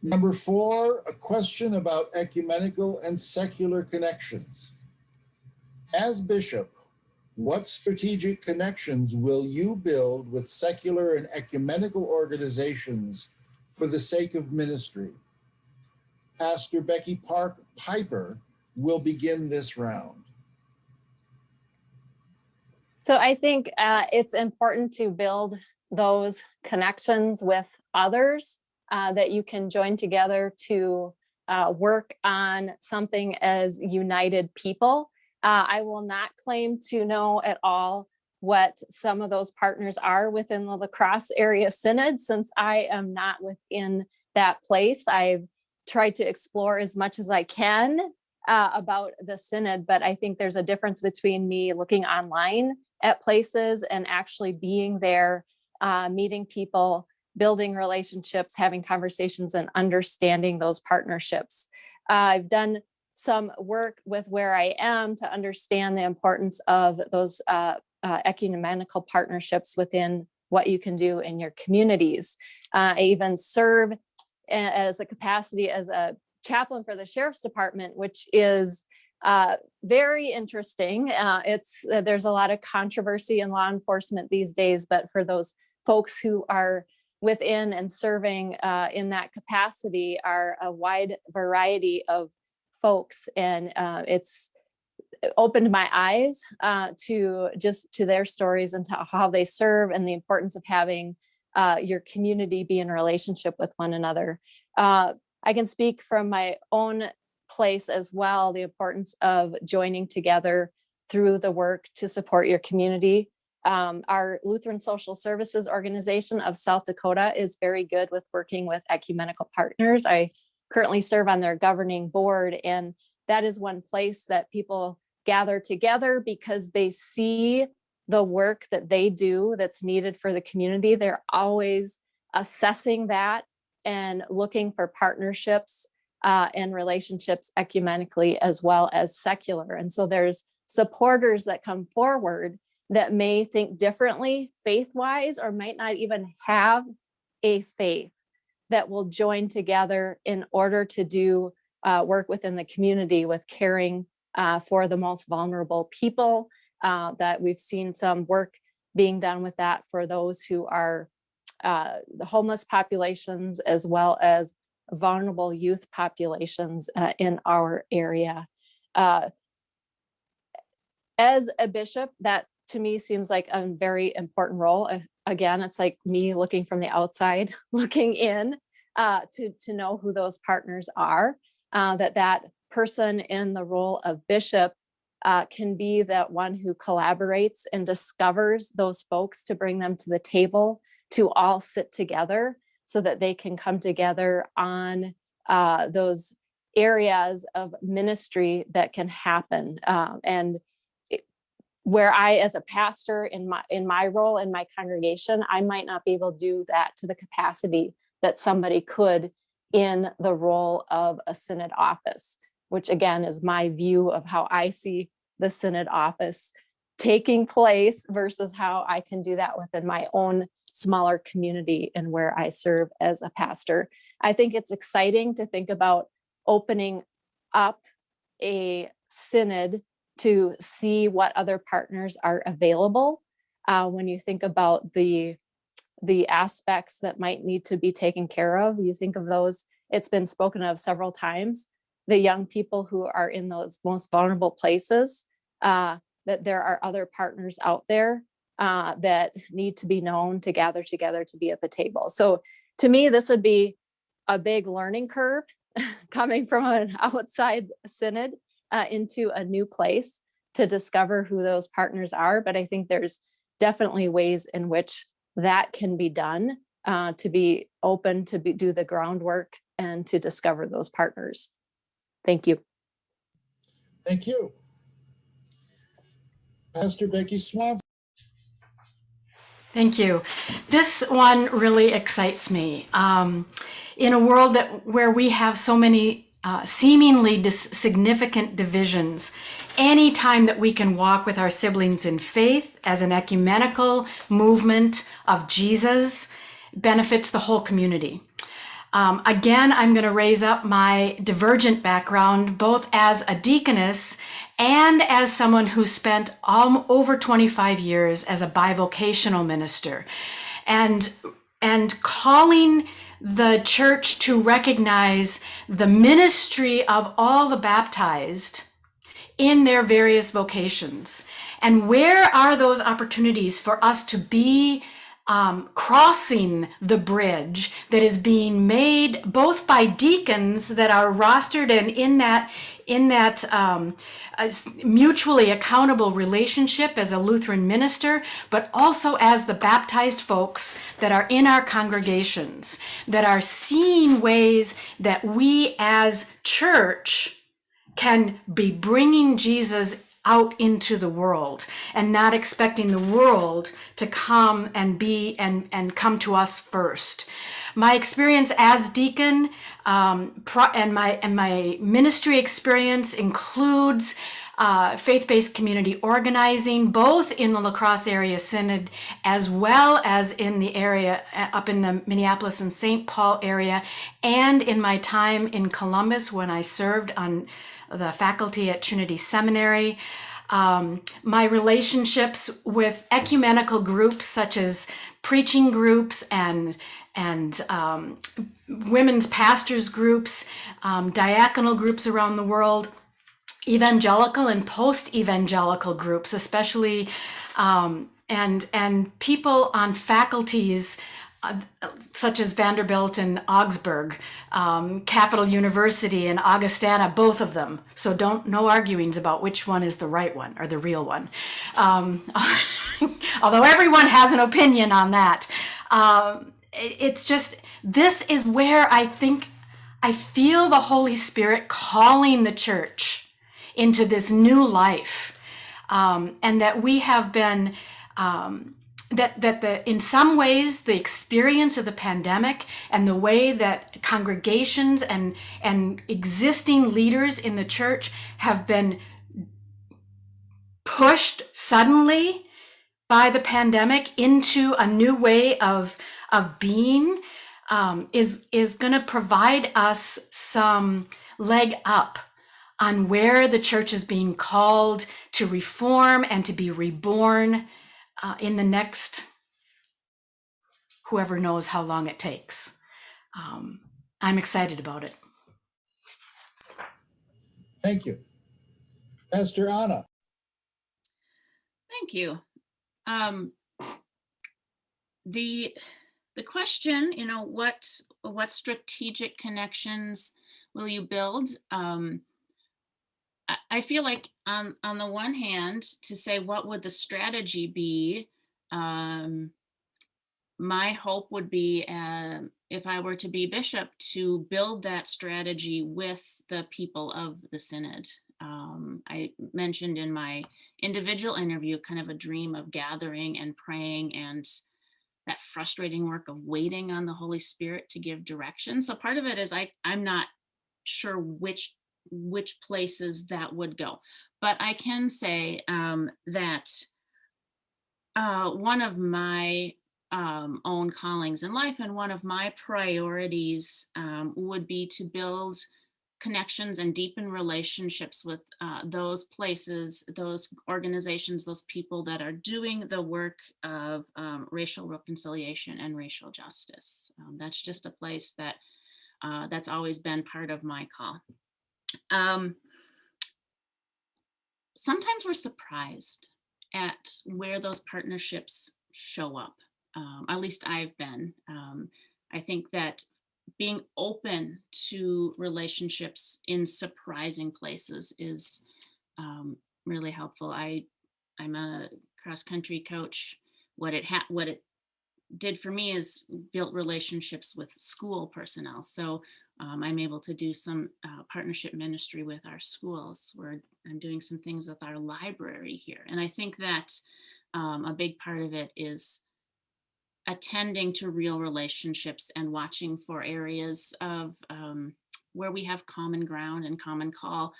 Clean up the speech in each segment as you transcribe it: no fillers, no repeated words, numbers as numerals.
Number 4, a question about ecumenical and secular connections. As bishop, what strategic connections will you build with secular and ecumenical organizations for the sake of ministry? Pastor Becky Piper will begin this round. So I think it's important to build those connections with others that you can join together to work on something as united people. I will not claim to know at all what some of those partners are within the La Crosse Area Synod, since I am not within that place. I've tried to explore as much as I can about the Synod, but I think there's a difference between me looking online at places and actually being there, meeting people, building relationships, having conversations, and understanding those partnerships. I've done some work with where I am to understand the importance of those ecumenical partnerships within what you can do in your communities. I even serve as a capacity as a chaplain for the Sheriff's Department, which is very interesting. There's a lot of controversy in law enforcement these days, but for those folks who are within and serving in that capacity are a wide variety of folks, and it's opened my eyes to their stories and to how they serve and the importance of having your community be in relationship with one another. I can speak from my own place as well, the importance of joining together through the work to support your community. Our Lutheran Social Services Organization of South Dakota is very good with working with ecumenical partners. I currently serve on their governing board, and that is one place that people gather together because they see the work that they do that's needed for the community. They're always assessing that and looking for partnerships and relationships ecumenically as well as secular. And so there's supporters that come forward that may think differently faith-wise or might not even have a faith that will join together in order to do work within the community with caring for the most vulnerable people. That we've seen some work being done with that for those who are the homeless populations as well as vulnerable youth populations in our area. As a bishop, that to me seems like a very important role. Again, it's like me looking from the outside, looking in to know who those partners are, that person in the role of bishop can be that one who collaborates and discovers those folks to bring them to the table to all sit together so that they can come together on those areas of ministry that can happen. And where I, as a pastor in my role in my congregation, I might not be able to do that to the capacity that somebody could in the role of a synod office, which again is my view of how I see the synod office taking place versus how I can do that within my own smaller community and where I serve as a pastor. I think it's exciting to think about opening up a synod to see what other partners are available. When you think about the aspects that might need to be taken care of, you think of those, it's been spoken of several times, the young people who are in those most vulnerable places, that there are other partners out there that need to be known to gather together to be at the table. So to me, this would be a big learning curve coming from an outside synod into a new place to discover who those partners are. But I think there's definitely ways in which that can be done to be open to do the groundwork and to discover those partners. Thank you. Thank you. Pastor Becky Swanson. Thank you. This one really excites me. In a world where we have so many seemingly significant divisions, any time that we can walk with our siblings in faith as an ecumenical movement of Jesus benefits the whole community. Again, I'm going to raise up my divergent background, both as a deaconess and as someone who spent over 25 years as a bivocational minister, and calling the church to recognize the ministry of all the baptized in their various vocations. And where are those opportunities for us to be crossing the bridge that is being made both by deacons that are rostered and in that mutually accountable relationship as a Lutheran minister, but also as the baptized folks that are in our congregations, that are seeing ways that we as church can be bringing Jesus out into the world and not expecting the world to come and be and come to us first. My experience as deacon and my ministry experience includes faith-based community organizing, both in the La Crosse area synod as well as in the area up in the Minneapolis and St. Paul area, and in my time in Columbus when I served on the faculty at Trinity Seminary. My relationships with ecumenical groups such as preaching groups and women's pastors groups, diaconal groups around the world, evangelical and post-evangelical groups, especially, and people on faculties such as Vanderbilt and Augsburg, Capital University and Augustana, both of them. So no arguings about which one is the right one or the real one. Although everyone has an opinion on that. It's just, this is where I think I feel the Holy Spirit calling the church into this new life, and that we have been in some ways the experience of the pandemic and the way that congregations and existing leaders in the church have been pushed suddenly by the pandemic into a new way of being is going to provide us some leg up on where the church is being called to reform and to be reborn in the next, whoever knows how long it takes. I'm excited about it. Thank you. Pastor Anna. Thank you. The question, what strategic connections will you build? I feel like on the one hand, to say what would the strategy be, my hope would be, if I were to be bishop, to build that strategy with the people of the synod. I mentioned in my individual interview kind of a dream of gathering and praying and that frustrating work of waiting on the Holy Spirit to give direction. So part of it is I'm not sure which places that would go, but I can say that one of my own callings in life and one of my priorities would be to build connections and deepen relationships with those places, those organizations, those people that are doing the work of racial reconciliation and racial justice. That's just a place that that's always been part of my call. Sometimes we're surprised at where those partnerships show up. At least I've been. I think that being open to relationships in surprising places is really helpful. I'm a cross-country coach. What it did for me is built relationships with school personnel. So I'm able to do some partnership ministry with our schools, where I'm doing some things with our library here. And I think that a big part of it is attending to real relationships and watching for areas of where we have common ground and common call,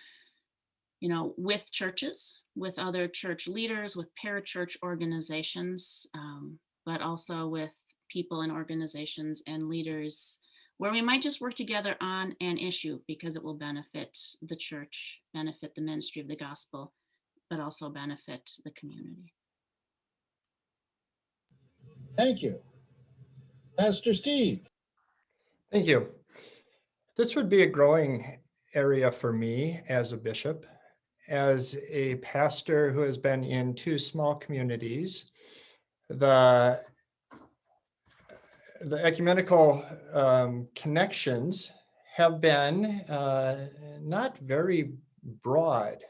with churches, with other church leaders, with parachurch organizations, but also with people and organizations and leaders where we might just work together on an issue because it will benefit the church, benefit the ministry of the gospel, but also benefit the community. Thank you. Pastor Steve. Thank you. This would be a growing area for me as a bishop. As a pastor who has been in 2 small communities, the ecumenical connections have been not very broad.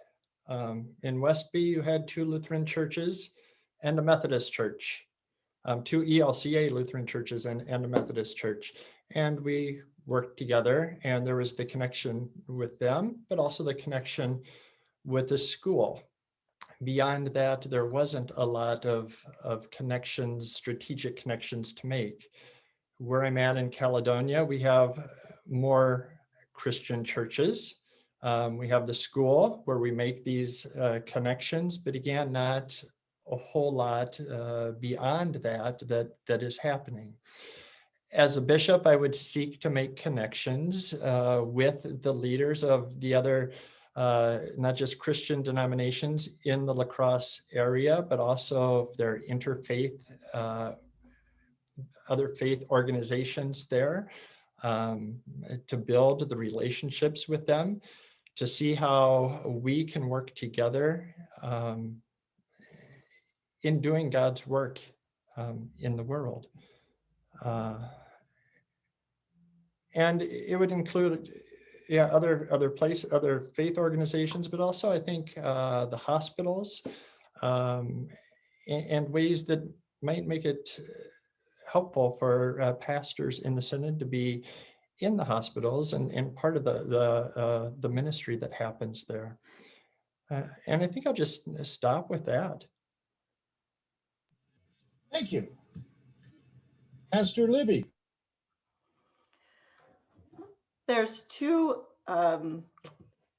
In Westby, you had 2 Lutheran churches and a Methodist church, 2 ELCA Lutheran churches and a Methodist church. And we worked together, and there was the connection with them, but also the connection with the school. Beyond that, there wasn't a lot of connections, strategic connections to make. Where I'm at in Caledonia, we have more Christian churches. We have the school where we make these connections, but again, not a whole lot beyond that is happening. As a bishop, I would seek to make connections with the leaders of the other, not just Christian denominations in the La Crosse area, but also their interfaith, other faith organizations there, to build the relationships with them, to see how we can work together in doing God's work in the world. And it would include, other faith organizations, but also I think the hospitals, and ways that might make it helpful for pastors in the synod to be in the hospitals and part of the ministry that happens there. And I think I'll just stop with that. Thank you. Pastor Libby. There's two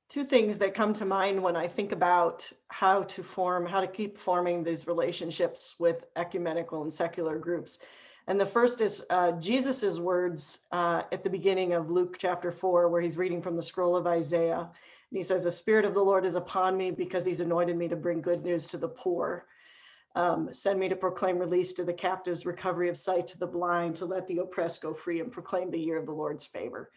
things that come to mind when I think about how to keep forming these relationships with ecumenical and secular groups. And the first is Jesus's words at the beginning of Luke chapter 4, where he's reading from the scroll of Isaiah. And he says, "The Spirit of the Lord is upon me because he's anointed me to bring good news to the poor. Send me to proclaim release to the captives, recovery of sight to the blind, to let the oppressed go free, and proclaim the year of the Lord's favor."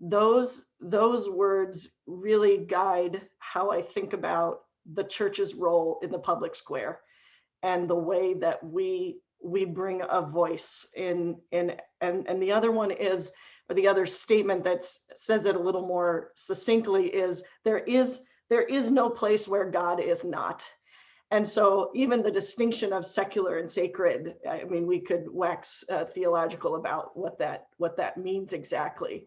Those words really guide how I think about the church's role in the public square and the way that we bring a voice in. And the other one is, or the other statement that says it a little more succinctly is, there is no place where God is not. And so even the distinction of secular and sacred, I mean, we could wax theological about what that means exactly.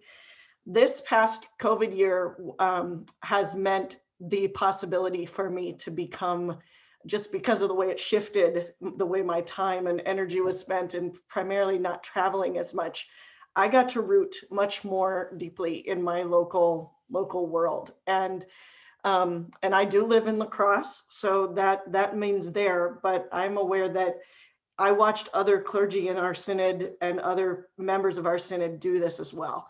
This past COVID year has meant the possibility for me to become, just because of the way it shifted, the way my time and energy was spent, and primarily not traveling as much, I got to root much more deeply in my local world. And I do live in La Crosse, so that means there, but I'm aware that I watched other clergy in our synod and other members of our synod do this as well.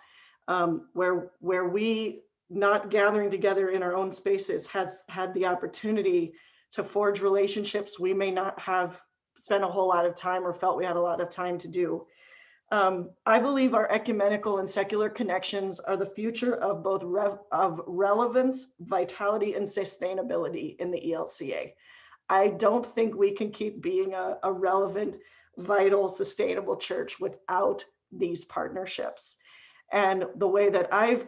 Where we, not gathering together in our own spaces, has had the opportunity to forge relationships we may not have spent a whole lot of time or felt we had a lot of time to do. I believe our ecumenical and secular connections are the future of both of relevance, vitality, and sustainability in the ELCA. I don't think we can keep being a relevant, vital, sustainable church without these partnerships. And the way that I've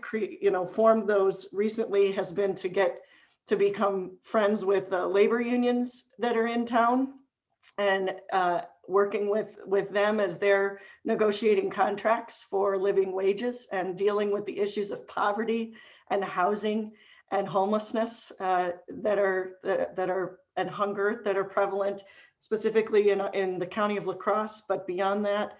formed those recently has been to become friends with the labor unions that are in town, and working with them as they're negotiating contracts for living wages and dealing with the issues of poverty and housing and homelessness that are and hunger that are prevalent specifically in the county of La Crosse. But beyond that,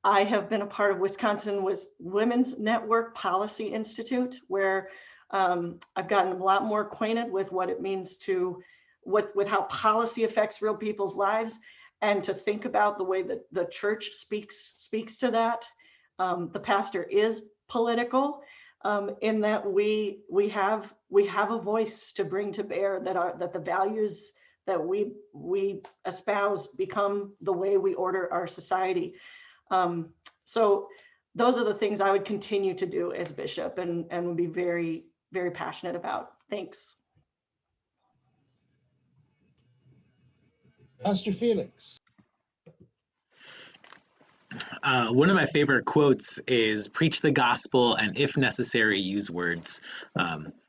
I have been a part of Wisconsin Women's Network Policy Institute, where I've gotten a lot more acquainted with what it means with how policy affects real people's lives, and to think about the way that the church speaks to that. the pastor is political, in that we have a voice to bring to bear, that the values that we espouse become the way we order our society. So those are the things I would continue to do as bishop, and would be very, very passionate about. Thanks. Pastor Felix. One of my favorite quotes is preach the gospel and if necessary, use words.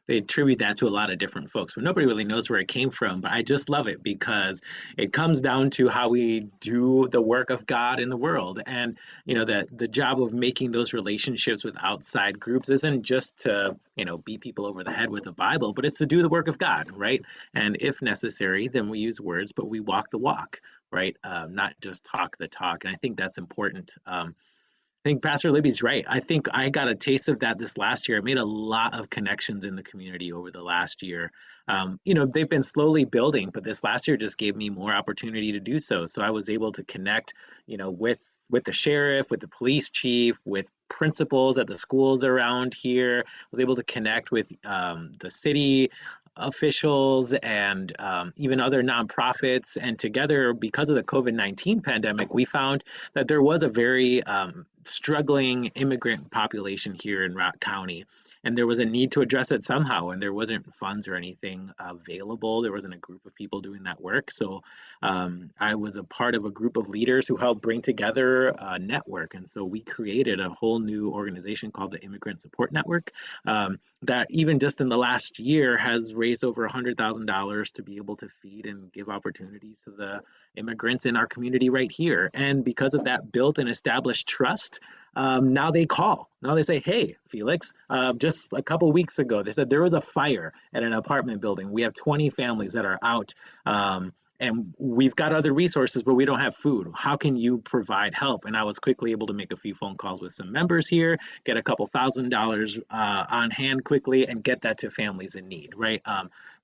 They attribute that to a lot of different folks, but nobody really knows where it came from. But I just love it because it comes down to how we do the work of God in the world. And, you know, that the job of making those relationships with outside groups isn't just to, you know, beat people over the head with the Bible, but it's to do the work of God, right? And if necessary, then we use words, but we walk the walk, right? Not just talk the talk. And I think that's important. I think Pastor Libby's right. I think I got a taste of that this last year. I made a lot of connections in the community over the last year. You know, they've been slowly building, but this last year just gave me more opportunity to do so. So I was able to connect, you know, with the sheriff, with the police chief, with principals at the schools around here. I was able to connect with the city officials and even other nonprofits. And together, because of the COVID-19 pandemic, we found that there was a very struggling immigrant population here in Rock County. And there was a need to address it somehow, and there wasn't funds or anything available. There wasn't a group of people doing that work. So I was a part of a group of leaders who helped bring together a network. And so we created a whole new organization called the Immigrant Support Network that even just in the last year has raised over $100,000 to be able to feed and give opportunities to the immigrants in our community right here. And because of that built and established trust, now they call. Now they say, hey, Felix, just a couple weeks ago, they said there was a fire at an apartment building. We have 20 families that are out. And we've got other resources, but we don't have food. How can you provide help? And I was quickly able to make a few phone calls with some members here, get a couple $1,000s on hand quickly, and get that to families in need, right?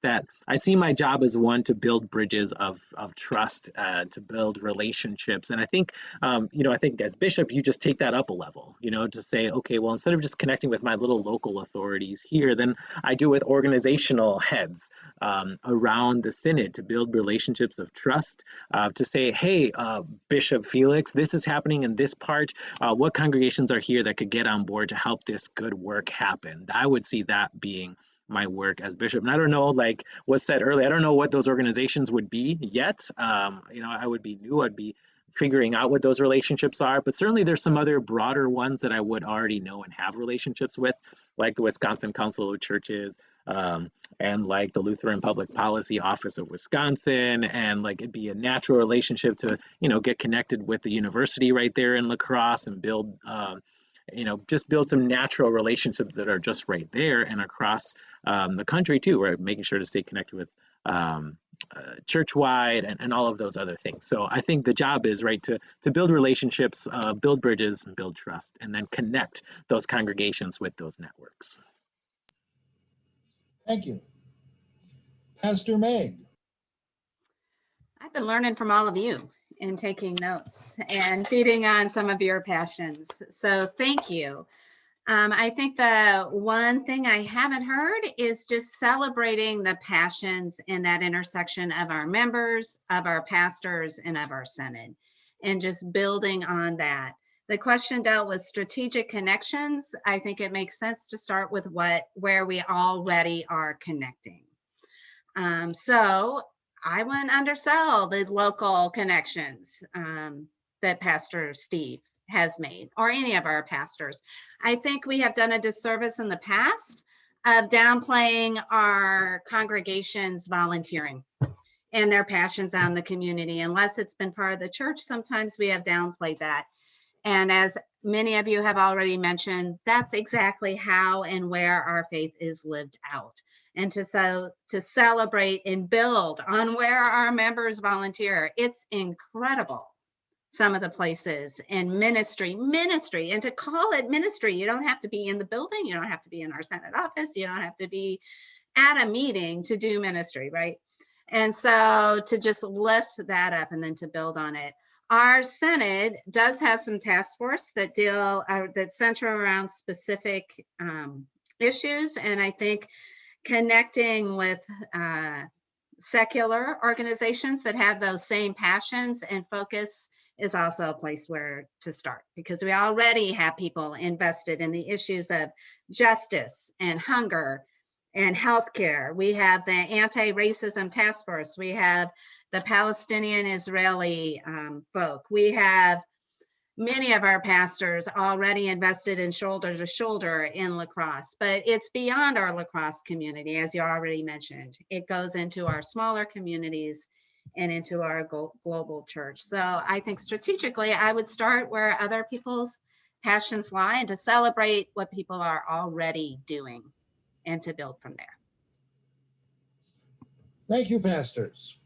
That I see my job as one to build bridges of trust, to build relationships. And I think, you know, I think as bishop, you just take that up a level, you know, to say, okay, well, instead of just connecting with my little local authorities here, then I do with organizational heads around the synod to build relationships of trust, to say, hey, Bishop Felix, this is happening in this part. What congregations are here that could get on board to help this good work happen? I would see that being my work as bishop. And I don't know, like was said earlier, I don't know what those organizations would be yet. You know, I would be new, I'd be figuring out what those relationships are, but certainly there's some other broader ones that I would already know and have relationships with, like the Wisconsin Council of Churches, and like the Lutheran Public Policy Office of Wisconsin, and like it'd be a natural relationship to, you know, get connected with the university right there in La Crosse and build, you know, just build some natural relationships that are just right there and across the country too, right? Making sure to stay connected with church-wide and all of those other things. So I think the job is, right, to build relationships, build bridges, and build trust, and then connect those congregations with those networks. Thank you. Pastor Meg. I've been learning from all of you and taking notes and feeding on some of your passions. So thank you. I think the one thing I haven't heard is just celebrating the passions in that intersection of our members, of our pastors, and of our synod, and just building on that. The question dealt with strategic connections. I think it makes sense to start with where we already are connecting. So I wouldn't undersell the local connections that Pastor Steve has made, or any of our pastors. I think we have done a disservice in the past of downplaying our congregations volunteering and their passions on the community. Unless it's been part of the church, sometimes we have downplayed that. And as many of you have already mentioned, that's exactly how and where our faith is lived out. And to celebrate and build on where our members volunteer, it's incredible. Some of the places and ministry, and to call it ministry, you don't have to be in the building, you don't have to be in our Senate office, you don't have to be at a meeting to do ministry, right? And so to just lift that up and then to build on it. Our Senate does have some task force that that center around specific issues. And I think connecting with secular organizations that have those same passions and focus is also a place where to start, because we already have people invested in the issues of justice and hunger and healthcare. We have the anti-racism task force. We have the Palestinian Israeli folk. We have many of our pastors already invested in shoulder to shoulder in lacrosse, but it's beyond our lacrosse community, as you already mentioned. It goes into our smaller communities and into our global church. So I think strategically, I would start where other people's passions lie and to celebrate what people are already doing and to build from there. Thank you, pastors.